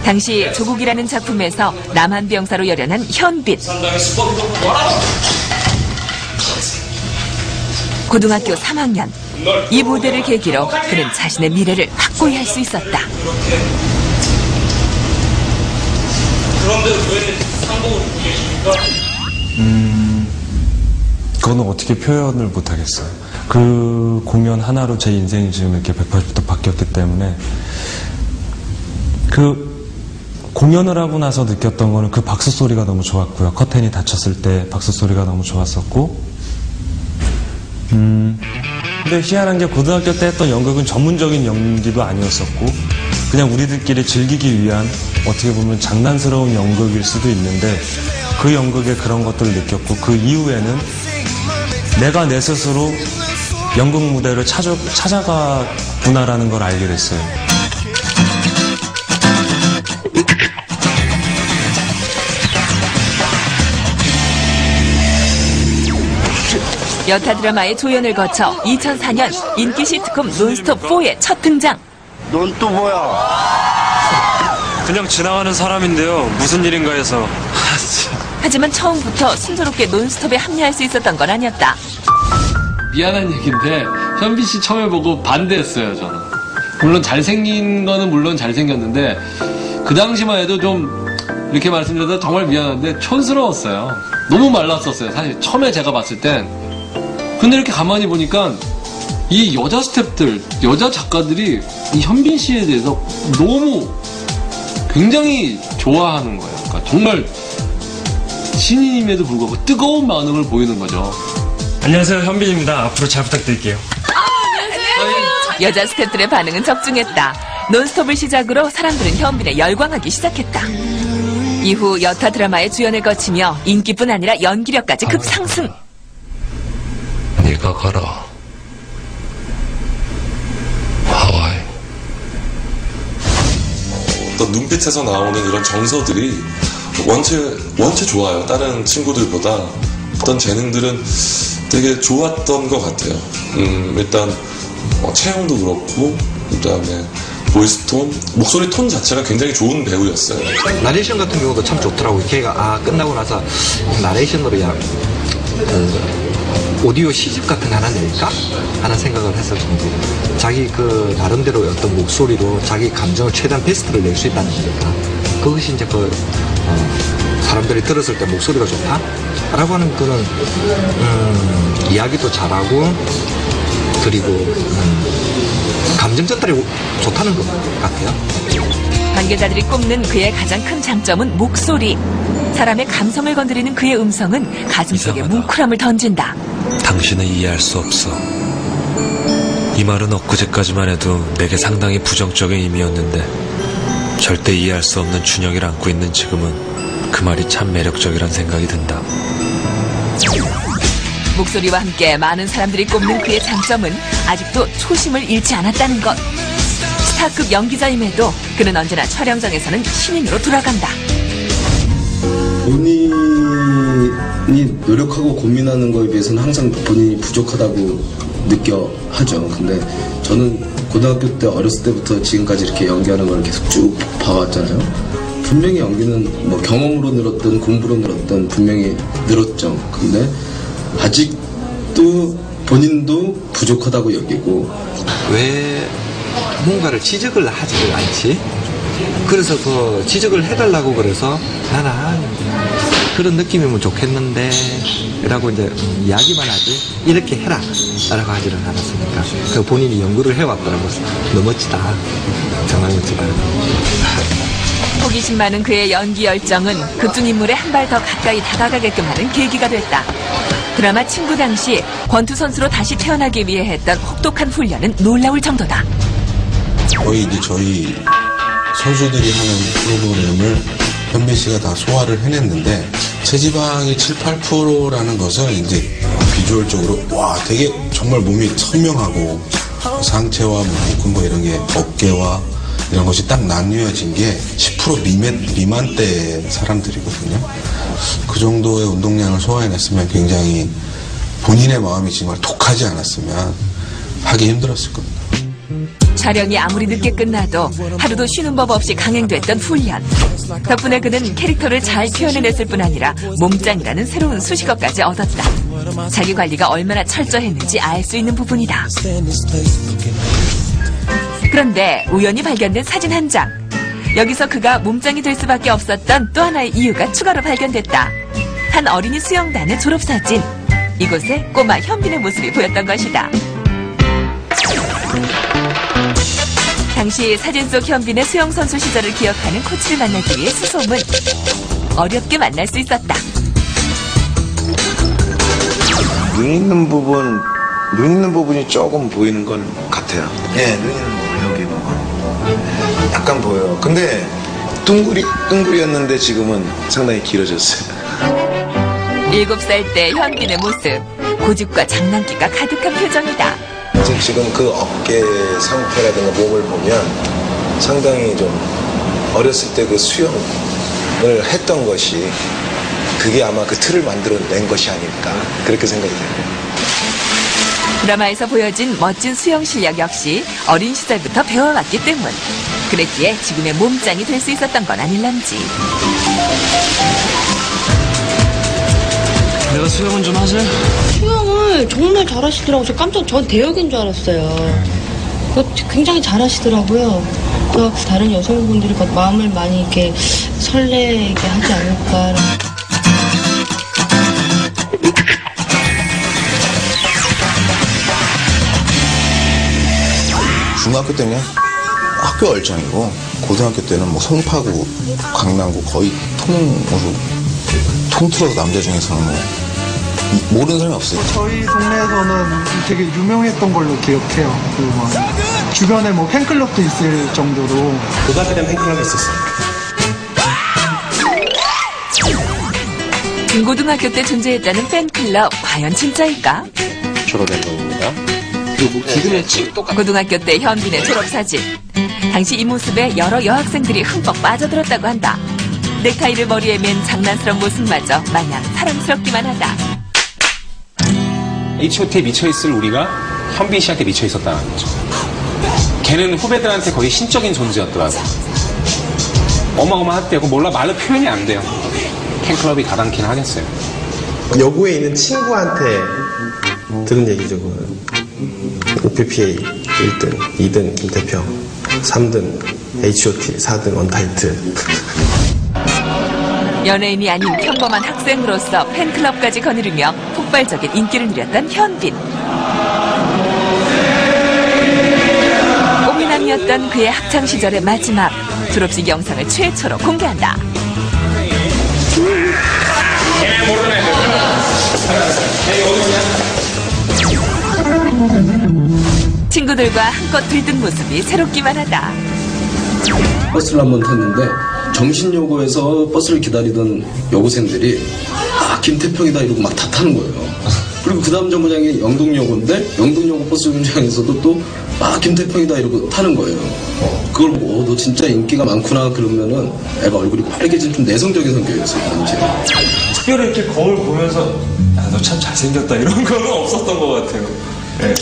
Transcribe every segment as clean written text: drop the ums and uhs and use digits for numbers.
당시 조국이라는 작품에서 남한병사로 열연한 현빈. 고등학교 3학년. 이 무대를 계기로 그는 자신의 미래를 확고히 할 수 있었다. 그런데 왜 상봉을 입고 계십니까? 그거는 어떻게 표현을 못하겠어요. 그 공연 하나로 제 인생이 지금 이렇게 180도 바뀌었기 때문에 그 공연을 하고 나서 느꼈던 거는 그 박수 소리가 너무 좋았고요. 커튼이 닫혔을 때 박수 소리가 너무 좋았었고 근데 희한한 게 고등학교 때 했던 연극은 전문적인 연기도 아니었었고 그냥 우리들끼리 즐기기 위한 어떻게 보면 장난스러운 연극일 수도 있는데 그 연극에 그런 것들을 느꼈고 그 이후에는 내가 내 스스로 연극 무대를 찾아가구나라는 걸 알게 됐어요. 여타 드라마의 조연을 거쳐 2004년 인기 시트콤 논스톱4의 첫 등장. 넌 또 뭐야? 그냥 지나가는 사람인데요. 무슨 일인가 해서. 하지만 처음부터 순조롭게 논스톱에 합류할 수 있었던 건 아니었다. 미안한 얘기인데 현빈 씨 처음에 보고 반대했어요, 저는. 물론 잘생긴 거는 물론 잘생겼는데 그 당시만 해도 좀 이렇게 말씀드려도 정말 미안한데 촌스러웠어요. 너무 말랐었어요. 사실 처음에 제가 봤을 땐. 근데 이렇게 가만히 보니까 이 여자 스태프들, 여자 작가들이 이 현빈 씨에 대해서 너무 굉장히 좋아하는 거예요. 그러니까 정말 신인임에도 불구하고 뜨거운 반응을 보이는 거죠. 안녕하세요, 현빈입니다. 앞으로 잘 부탁드릴게요. 여자 스태프들의 반응은 적중했다. 논스톱을 시작으로 사람들은 현빈에 열광하기 시작했다. 이후 여타 드라마의 주연을 거치며 인기뿐 아니라 연기력까지 급상승. 네가 가라. 하와이. 어떤 눈빛에서 나오는 이런 정서들이 원체 좋아요. 다른 친구들보다 어떤 재능들은 되게 좋았던 것 같아요. 일단 체형도 그렇고 그다음에 보이스톤, 목소리 톤 자체가 굉장히 좋은 배우였어요. 나레이션 같은 경우도 참 좋더라고요. 걔가 끝나고 나서 나레이션으로 오디오 시집 같은 하나 낼까? 하는 생각을 했을 정도로 자기 그 나름대로 어떤 목소리로 자기 감정을 최대한 베스트를 낼 수 있다는 거니까 그것이 이제 사람들이 들었을 때 목소리가 좋다? 라고 하는 그런 이야기도 잘하고 그리고 감정 전달이 좋다는 것 같아요. 관계자들이 꼽는 그의 가장 큰 장점은 목소리. 사람의 감성을 건드리는 그의 음성은 가슴속에 뭉클함을 던진다. 당신은 이해할 수 없어. 이 말은 엊그제까지만 해도 내게 상당히 부정적인 의미였는데 절대 이해할 수 없는 준영이를 안고 있는 지금은 그 말이 참 매력적이란 생각이 든다. 목소리와 함께 많은 사람들이 꼽는 그의 장점은 아직도 초심을 잃지 않았다는 것. 스타급 연기자임에도 그는 언제나 촬영장에서는 신인으로 돌아간다. 본인이 노력하고 고민하는 거에 비해서는 항상 본인이 부족하다고 하죠. 근데 저는 고등학교 때 어렸을 때부터 지금까지 이렇게 연기하는 걸 계속 쭉 봐왔잖아요. 분명히 연기는 뭐 경험으로 늘었든 공부로 늘었든 분명히 늘었죠. 근데 아직도 본인도 부족하다고 여기고 왜 뭔가를 지적을 하지를 않지? 그래서 그 지적을 해달라고 그래서 나는 그런 느낌이면 좋겠는데 라고 이제 이야기만 하지 이렇게 해라 라고 하지를 않았으니까 그 본인이 연구를 해왔더라고요. 너무 멋지다. 정말 멋지다. 호기심 많은 그의 연기 열정은 극중 인물에 한 발 더 가까이 다가가게끔 하는 계기가 됐다. 드라마 친구 당시 권투 선수로 다시 태어나기 위해 했던 혹독한 훈련은 놀라울 정도다. 거의 이제 저희 선수들이 하는 프로그램을 현빈 씨가 다 소화를 해냈는데 체지방이 7, 8%라는 것은 이제 비주얼적으로 와 되게 정말 몸이 선명하고 상체와 복근 뭐 이런 게 어깨와 이런 것이 딱 나뉘어진 게 10% 미만대의 사람들이거든요. 그 정도의 운동량을 소화해냈으면 굉장히 본인의 마음이 정말 독하지 않았으면 하기 힘들었을 겁니다. 촬영이 아무리 늦게 끝나도 하루도 쉬는 법 없이 강행됐던 훈련. 덕분에 그는 캐릭터를 잘 표현해냈을 뿐 아니라 몸짱이라는 새로운 수식어까지 얻었다. 자기 관리가 얼마나 철저했는지 알 수 있는 부분이다. 그런데 우연히 발견된 사진 한 장. 여기서 그가 몸짱이 될 수밖에 없었던 또 하나의 이유가 추가로 발견됐다. 한 어린이 수영단의 졸업사진. 이곳에 꼬마 현빈의 모습이 보였던 것이다. 당시 사진 속 현빈의 수영선수 시절을 기억하는 코치를 만나기 위해 수소문. 어렵게 만날 수 있었다. 눈 있는 부분이 조금 보이는 건 같아요. 예, 눈 있는 부분 여기 보면 약간 보여요. 근데 둥글이었는데 지금은 상당히 길어졌어요. 7살 때 현빈의 모습. 고집과 장난기가 가득한 표정이다. 지금 그 어깨 상태라든가 몸을 보면 상당히 좀 어렸을 때 그 수영을 했던 것이 그게 아마 그 틀을 만들어낸 것이 아닐까 그렇게 생각이 돼요. 드라마에서 보여진 멋진 수영 실력 역시 어린 시절부터 배워왔기 때문. 그랬기에 지금의 몸짱이 될 수 있었던 건 아닐런지. 내가 수영은 좀 하지? 수영을 정말 잘하시더라고요. 전 대역인 줄 알았어요. 굉장히 잘하시더라고요. 그래서 다른 여성분들이 마음을 많이 이렇게 설레게 하지 않을까. 중학교 때는 학교 얼짱이고 고등학교 때는 뭐 송파구, 강남구 거의 통틀어서 남자 중에서는 뭐 모르는 사람이 없어요. 저희 동네에서는 되게 유명했던 걸로 기억해요. 주변에 뭐 팬클럽도 있을 정도로. 고등학교 때는 팬클럽이 있었어요. 중고등학교 때 존재했다는 팬클럽, 과연 진짜일까? 졸업 앨범입니다. 고등학교 때 현빈의 졸업사진. 당시 이 모습에 여러 여학생들이 흠뻑 빠져들었다고 한다. 넥타이를 머리에 맨 장난스러운 모습마저 마냥 사랑스럽기만 하다. H.O.T에 미쳐있을 우리가 현빈 씨한테 미쳐있었다는 거죠. 걔는 후배들한테 거의 신적인 존재였더라고. 어마어마했대요. 몰라, 말로 표현이 안 돼요. 팬클럽이 가당키는 하겠어요. 여고에 있는 친구한테 들은 얘기죠. OPPA 1등, 2등 김태평, 3등 H.O.T, 4등 언타이틀. 연예인이 아닌 평범한 학생으로서 팬클럽까지 거느리며 폭발적인 인기를 누렸던 현빈. 꽃미남이었던 그의 학창시절의 마지막 졸업식 영상을 최초로 공개한다. 친구들과 한껏 들뜬 모습이 새롭기만 하다. 버스를 한번 탔는데 정신여고에서 버스를 기다리던 여고생들이 김태평이다 이러고 막 다 타는 거예요. 그리고 그 다음 정거장이 영동여고인데 영동여고 버스 정류장에서도 또 김태평이다 이러고 타는 거예요. 그걸 보고 너 진짜 인기가 많구나 그러면은 애가 얼굴이 빨개진 좀 내성적인 성격이었어요. 당시에. 특별히 이렇게 거울 보면서 야, 너 참 잘생겼다 이런 거는 없었던 것 같아요. 네.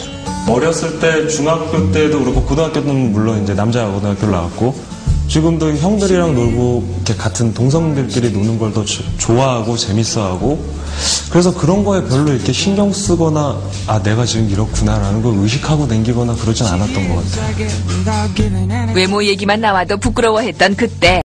어렸을 때 중학교 때도 그렇고 고등학교 때는 물론 이제 남자 고등학교를 나왔고 지금도 형들이랑 놀고 이렇게 같은 동성들끼리 노는 걸 더 좋아하고 재밌어하고 그래서 그런 거에 별로 이렇게 신경 쓰거나 내가 지금 이렇구나라는 걸 의식하고 댕기거나 그러진 않았던 것 같아요. 외모 얘기만 나와도 부끄러워했던 그때